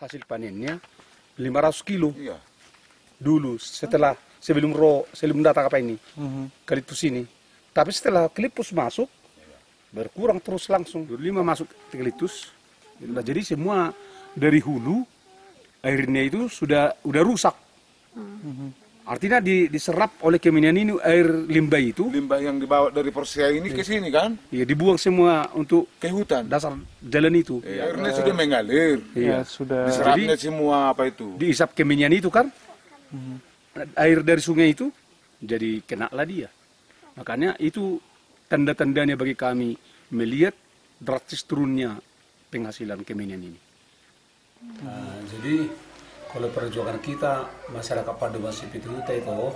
hasil panennya 500 kilo. Iya. Dulu sebelum datang apa ini, Kalipus ini. Tapi setelah Kalipus masuk, berkurang terus langsung. Dulu 5 masuk Kalipus. Jadi semua dari hulu airnya itu sudah rusak. Artinya diserap oleh Kemenyan ini air limbah itu. Limbah yang dibawa dari Persia ini ke sini kan? Iya, dibuang semua untuk Ke hutan. dasar jalan itu. Airnya sudah mengalir. Iya, sudah. Diserapnya semua apa itu? Diisap Kemenyan itu kan. Air dari sungai itu jadi kena lah dia. Makanya itu tanda-tandanya bagi kami melihat drastis turunnya penghasilan Kemenyan ini. Jadi kalau perjuangan kita masyarakat Paduman Sipithuta itu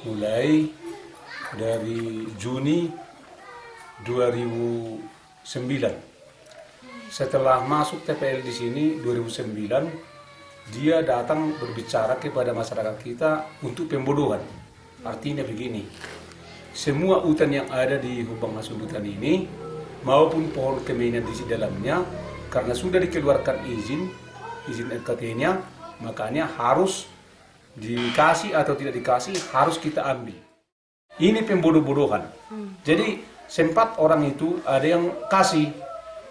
mulai dari Juni 2009. Setelah masuk TPL di sini 2009, dia datang berbicara kepada masyarakat kita untuk pembodohan. Artinya begini, semua hutan yang ada di Hubang Hasundutan ini maupun pohon Kemenyan di dalamnya, karena sudah dikeluarkan izin RKT-nya, makanya harus dikasih atau tidak dikasih harus kita ambil. Ini pembodoh-bodohan. Jadi sempat orang itu ada yang kasih.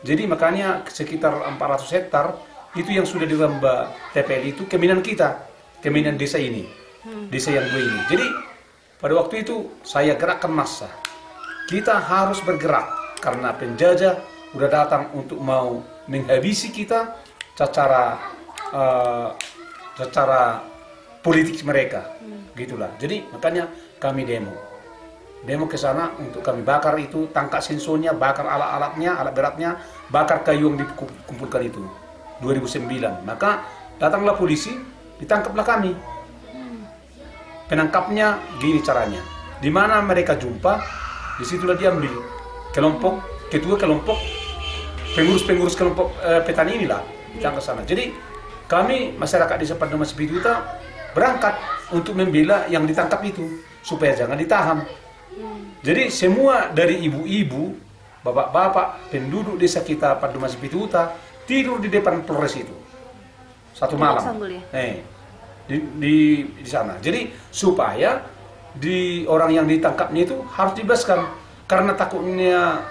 Jadi makanya sekitar 400 hektar itu yang sudah dirambah TPL itu Kemenyan kita, Kemenyan desa ini, desa yang gue ini. Jadi pada waktu itu saya gerakkan massa. Kita harus bergerak karena penjajah udah datang untuk mau menghabisi kita secara politik mereka, gitulah. Jadi makanya kami demo ke sana untuk kami bakar itu, tangkap sensornya, bakar alat-alatnya, alat beratnya, bakar kayu yang dikumpulkan itu. 2009, maka datanglah polisi, ditangkaplah kami. Penangkapnya gini caranya, di mana mereka jumpa, disitulah diambil ketua kelompok, pengurus kelompok petani inilah, ditangkap sana. Jadi kami masyarakat desa Paduman Sipithuta berangkat untuk membela yang ditangkap itu supaya jangan ditahan. Jadi semua dari ibu-ibu, bapak-bapak, penduduk desa kita Paduman Sipithuta tidur di depan Polres itu satu malam. Di sana. Jadi supaya orang yang ditangkapnya itu harus dibebaskan karena takutnya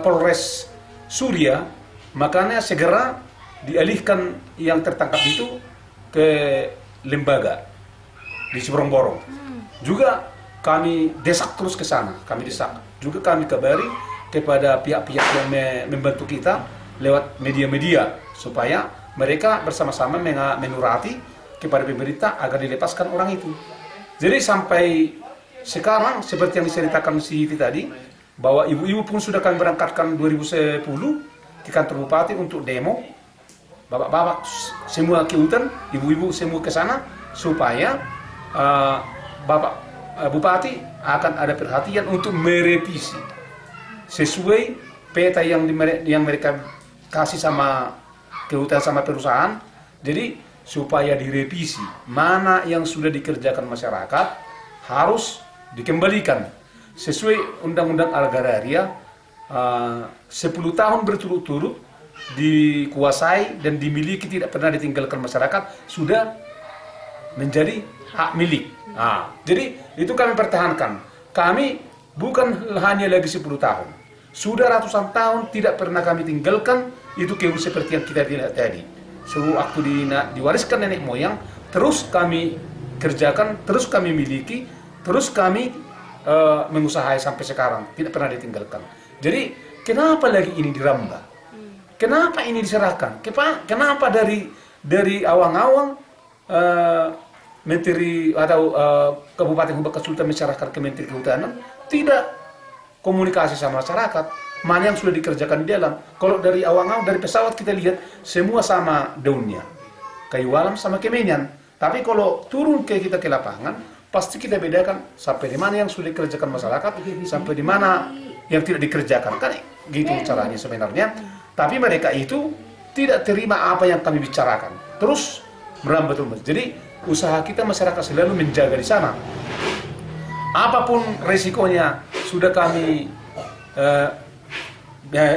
Polres Surya, makanya segera dialihkan yang tertangkap itu ke lembaga di Ciborong-borong. Juga kami desak terus ke sana, kami desak. Juga kami kabari kepada pihak-pihak yang membantu kita lewat media-media supaya mereka bersama-sama menurati kepada pemerintah agar dilepaskan orang itu. Jadi sampai sekarang seperti yang diceritakan si Hiti tadi, bahwa ibu-ibu pun sudah kami berangkatkan 2010 ke kantor bupati untuk demo. Bapak-bapak semua ke hutan, ibu-ibu semua ke sana supaya Bapak Bupati akan ada perhatian untuk merevisi sesuai peta yang mereka kasih sama kehutan sama perusahaan. Jadi supaya direvisi mana yang sudah dikerjakan masyarakat harus dikembalikan sesuai Undang-Undang Agraria. 10 tahun berturut-turut dikuasai dan dimiliki, tidak pernah ditinggalkan masyarakat, sudah menjadi hak milik. Jadi itu kami pertahankan. Kami bukan hanya lagi 10 tahun, sudah ratusan tahun tidak pernah kami tinggalkan itu kehu seperti yang kita lihat tadi. Waktu diwariskan nenek moyang, terus kami kerjakan, terus kami miliki, terus kami mengusahakan sampai sekarang, tidak pernah ditinggalkan. Jadi kenapa lagi ini dirambah? Kenapa ini diserahkan? Kenapa dari awang-awang Menteri atau Kabupaten Hubang Hasundutan mencerahkan ke Menteri Kehutanan, tidak komunikasi sama masyarakat, mana yang sudah dikerjakan di dalam. Kalau dari awang-awang, dari pesawat kita lihat semua sama daunnya, kayu alam sama Kemenyan. Tapi kalau turun kita ke lapangan, pasti kita bedakan sampai di mana yang sudah dikerjakan masyarakat, sampai di mana yang tidak dikerjakan. Kan gitu caranya sebenarnya. Tapi mereka itu tidak terima apa yang kami bicarakan, terus merambah terus. Jadi usaha kita masyarakat selalu menjaga di sana. Apapun resikonya sudah kami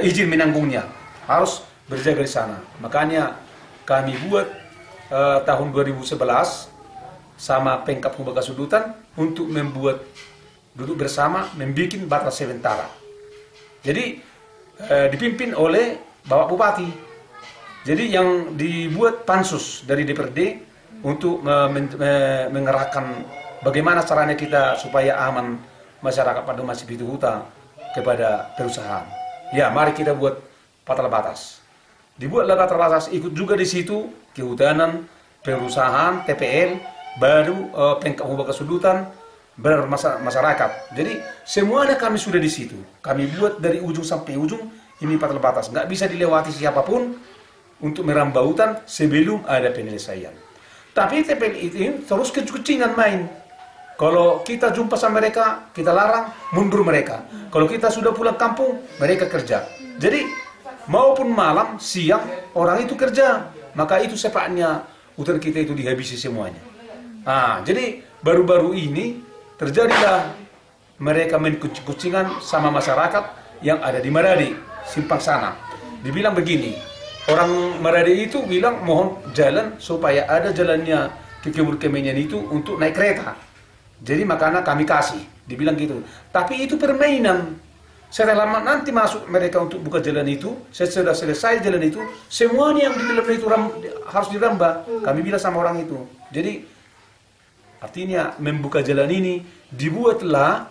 izin menanggungnya, harus berjaga di sana. Makanya kami buat tahun 2011 sama Pemkab Hubei Kasudutan untuk membuat duduk bersama membuat batas sementara. Jadi dipimpin oleh Bapak Bupati. Jadi yang dibuat pansus dari DPRD untuk mengerahkan bagaimana caranya kita supaya aman masyarakat pada masih Pitu Huta kepada perusahaan. Ya, mari kita buat batas batas. Dibuatlah batas batas, ikut juga di situ kehutanan, perusahaan, TPL, baru Pemkab Hubei Kasudutan, masyarakat. Jadi semuanya kami sudah di situ. Kami buat dari ujung sampai ujung ini batas batas. Nggak bisa dilewati siapapun untuk merambah hutan sebelum ada penyelesaian. Tapi TPL itu terus kecingan main. Kalau kita jumpa sama mereka, kita larang, mundur mereka. Kalau kita sudah pulang kampung, mereka kerja. Jadi maupun malam, siang, orang itu kerja. Maka itu sepaknya hutan kita itu dihabisi semuanya. Nah, jadi baru-baru ini terjadilah mereka main kucing-kucingan sama masyarakat yang ada di Maradi, simpang sana. Dibilang begini, orang Maradi itu bilang mohon jalan supaya ada jalannya ke Kebun Kemenyan itu untuk naik kereta. Jadi makanya kami kasih, dibilang gitu. Tapi itu permainan. Setelah nanti masuk mereka untuk buka jalan itu, setelah selesai jalan itu, semuanya yang di dalam itu harus dirambah. Kami bilang sama orang itu. Jadi artinya membuka jalan ini dibuatlah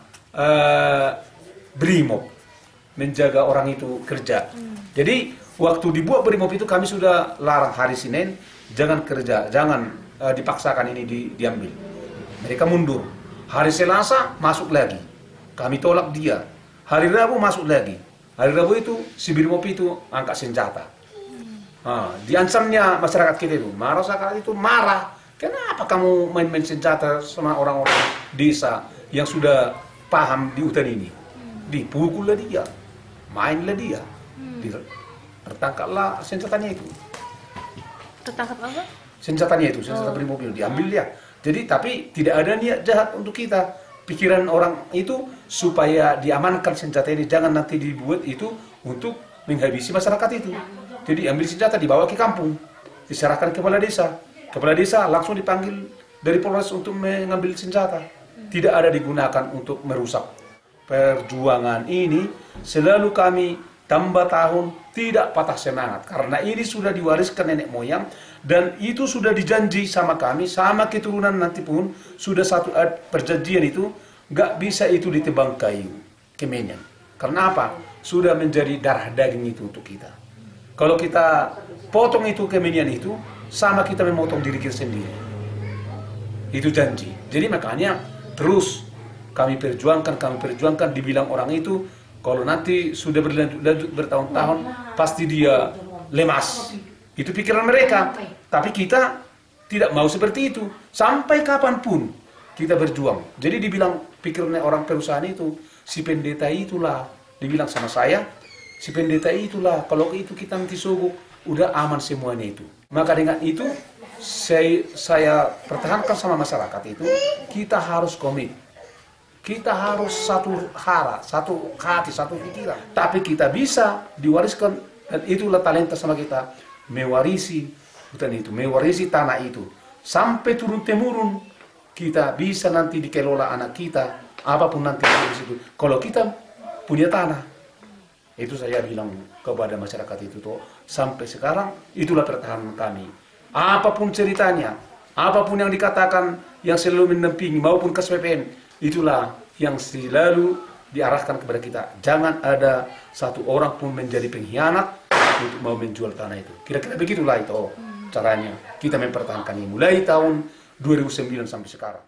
Brimob menjaga orang itu kerja. Jadi waktu dibuat Brimob itu kami sudah larang hari Senin jangan kerja, jangan dipaksakan ini diambil. Mereka mundur. Hari Selasa masuk lagi. Kami tolak dia. Hari Rabu masuk lagi. Hari Rabu itu si Brimob itu angkat senjata. Diancamnya masyarakat kita itu. Masyarakat itu marah. Kenapa kamu main-main senjata sama orang-orang desa yang sudah paham di hutan ini? Dipukullah dia. Mainlah dia. Tertangkaplah senjatanya itu. Tertangkap apa? Senjatanya itu, senjata Brimob itu diambil dia. Jadi tapi tidak ada niat jahat untuk kita. Pikiran orang itu supaya diamankan senjata ini, jangan nanti dibuat itu untuk menghabisi masyarakat itu. Jadi ambil senjata dibawa ke kampung, diserahkan ke kepala desa. Kepala desa langsung dipanggil dari Polres untuk mengambil senjata. Tidak ada digunakan untuk merusak. Perjuangan ini selalu kami tambah tahun tidak patah semangat karena ini sudah diwariskan nenek moyang dan itu sudah dijanji sama kami sama keturunan nanti pun sudah satu perjanjian itu nggak bisa itu ditebang kayu Kemenyan. Karena apa? Sudah menjadi darah daging itu untuk kita. Kalau kita potong itu Kemenyan itu sama kita memotong diri kita sendiri. Itu janji. Jadi makanya terus kami perjuangkan dibilang orang itu kalau nanti sudah berlanjut bertahun-tahun, pasti dia lemas. Itu pikiran mereka. Tapi kita tidak mau seperti itu. Sampai kapanpun kita berjuang. Jadi dibilang pikirannya orang perusahaan itu, si pendeta itulah. Dibilang sama saya, si pendeta itulah. Kalau itu kita nanti sogok, udah aman semuanya itu. Maka dengan itu, saya pertahankan sama masyarakat itu, kita harus komit. Kita harus satu hara, satu hati, satu pikiran. Tapi kita bisa diwariskan, dan itulah talenta sama kita. Mewarisi hutan itu, mewarisi tanah itu. Sampai turun-temurun, kita bisa nanti dikelola anak kita, apapun nanti di situ. Kalau kita punya tanah, itu saya bilang kepada masyarakat itu tuh, sampai sekarang itulah pertahanan kami. Apapun ceritanya, apapun yang dikatakan, yang selalu menampingi maupun ke SPPN, itulah yang selalu diarahkan kepada kita. Jangan ada satu orang pun menjadi pengkhianat untuk mau menjual tanah itu. Kira-kira begitulah itu caranya kita mempertahankan ini mulai tahun 2009 sampai sekarang.